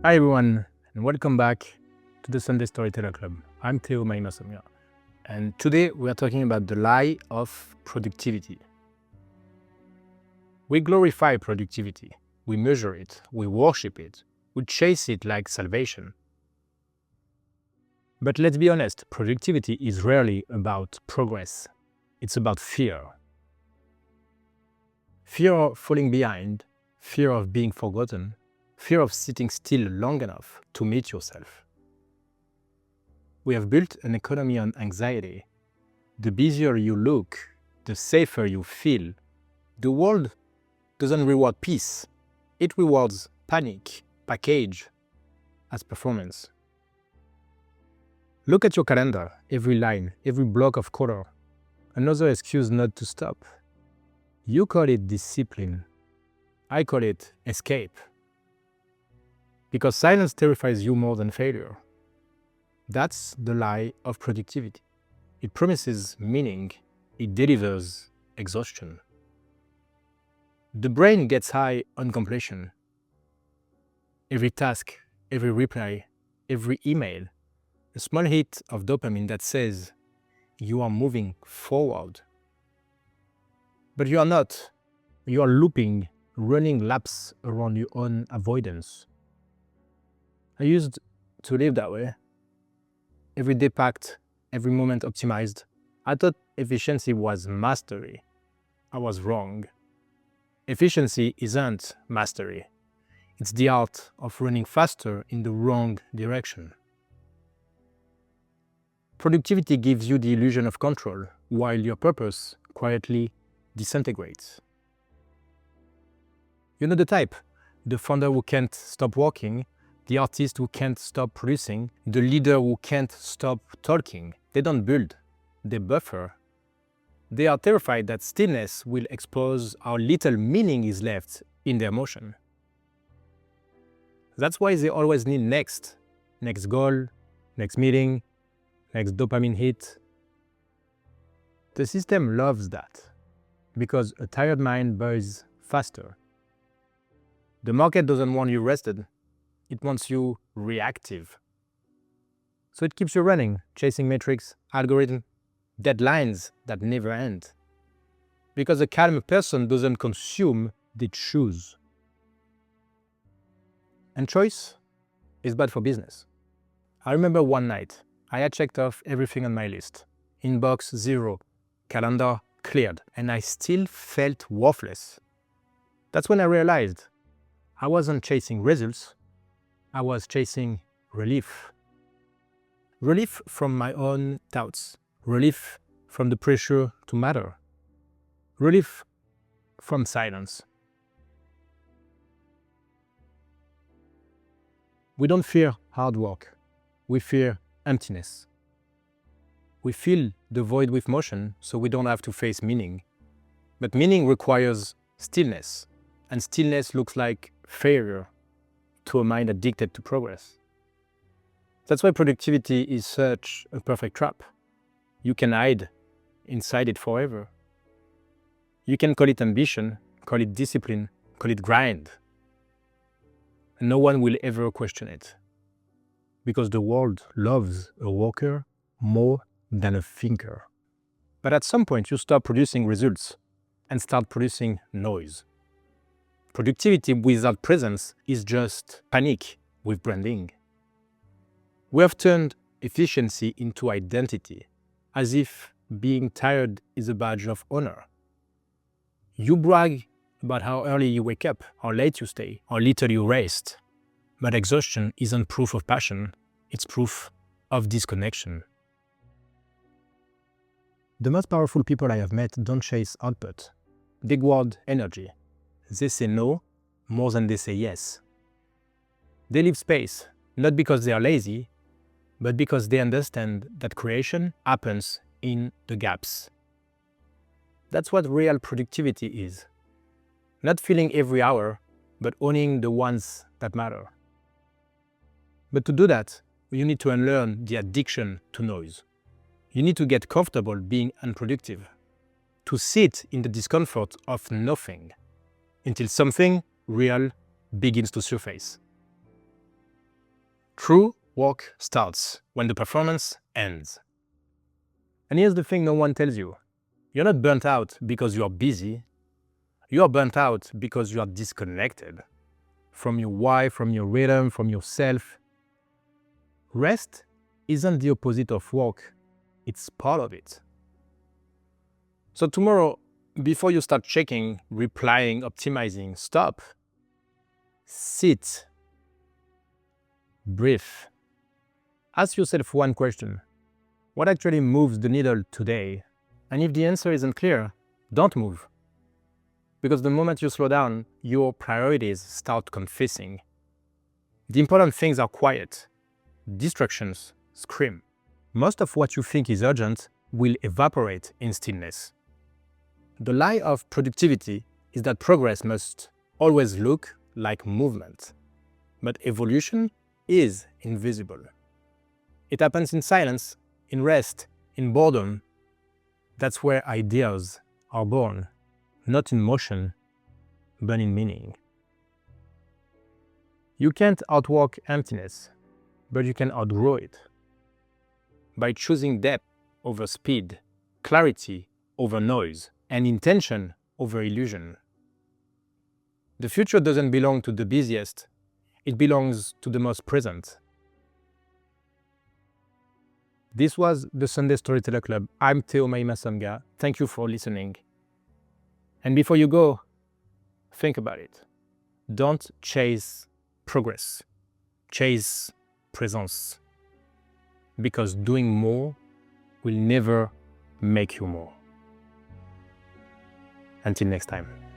Hi everyone, and welcome back to the Sunday Storyteller Club. I'm Théo Mahy-Ma-Somga, and today we are talking about the lie of productivity. We glorify productivity, we measure it, we worship it, we chase it like salvation. But let's be honest, productivity is rarely about progress. It's about fear. Fear of falling behind, fear of being forgotten, fear of sitting still long enough to meet yourself. We have built an economy on anxiety. The busier you look, the safer you feel. The world doesn't reward peace. It rewards panic, package, as performance. Look at your calendar, every line, every block of color. Another excuse not to stop. You call it discipline. I call it escape. Because silence terrifies you more than failure. That's the lie of productivity. It promises meaning, it delivers exhaustion. The brain gets high on completion. Every task, every reply, every email, a small hit of dopamine that says you are moving forward. But you are not. You are looping, running laps around your own avoidance. I used to live that way. Every day packed, every moment optimized. I thought efficiency was mastery. I was wrong. Efficiency isn't mastery. It's the art of running faster in the wrong direction. Productivity gives you the illusion of control, while your purpose quietly disintegrates. You know the type, the founder who can't stop working, the artist who can't stop producing, the leader who can't stop talking. They don't build, they buffer. They are terrified that stillness will expose how little meaning is left in their motion. That's why they always need next goal, next meeting, next dopamine hit. The system loves that, because a tired mind buys faster. The market doesn't want you rested. It wants you reactive. So it keeps you running, chasing metrics, algorithm, deadlines that never end. Because a calm person doesn't consume, they choose. And choice is bad for business. I remember one night, I had checked off everything on my list. Inbox 0, calendar cleared, and I still felt worthless. That's when I realized I wasn't chasing results, I was chasing relief. Relief from my own doubts. Relief from the pressure to matter. Relief from silence. We don't fear hard work. We fear emptiness. We fill the void with motion so we don't have to face meaning. But meaning requires stillness. And stillness looks like failure to a mind addicted to progress. That's why productivity is such a perfect trap. You can hide inside it forever. You can call it ambition, call it discipline, call it grind. And no one will ever question it. Because the world loves a worker more than a thinker. But at some point you stop producing results and start producing noise. Productivity without presence is just panic with branding. We have turned efficiency into identity, as if being tired is a badge of honor. You brag about how early you wake up, how late you stay, how little you rest. But exhaustion isn't proof of passion, it's proof of disconnection. The most powerful people I have met don't chase output. They guard energy. They say no more than they say yes. They leave space, not because they are lazy, but because they understand that creation happens in the gaps. That's what real productivity is. Not filling every hour, but owning the ones that matter. But to do that, you need to unlearn the addiction to noise. You need to get comfortable being unproductive, to sit in the discomfort of nothing, until something real begins to surface. True work starts when the performance ends. And here's the thing no one tells you. You're not burnt out because you are busy. You are burnt out because you are disconnected from your why, from your rhythm, from yourself. Rest isn't the opposite of work. It's part of it. So tomorrow, before you start checking, replying, optimizing, stop. Sit. Breathe. Ask yourself one question. What actually moves the needle today? And if the answer isn't clear, don't move. Because the moment you slow down, your priorities start confessing. The important things are quiet. Distractions scream. Most of what you think is urgent will evaporate in stillness. The lie of productivity is that progress must always look like movement. But evolution is invisible. It happens in silence, in rest, in boredom. That's where ideas are born, not in motion, but in meaning. You can't outwork emptiness, but you can outgrow it. By choosing depth over speed, clarity over noise, and intention over illusion. The future doesn't belong to the busiest, it belongs to the most present. This was the Sunday Storyteller Club. I'm Théo Mahy-Ma-Somga. Thank you for listening. And before you go, think about it. Don't chase progress. Chase presence. Because doing more will never make you more. Until next time.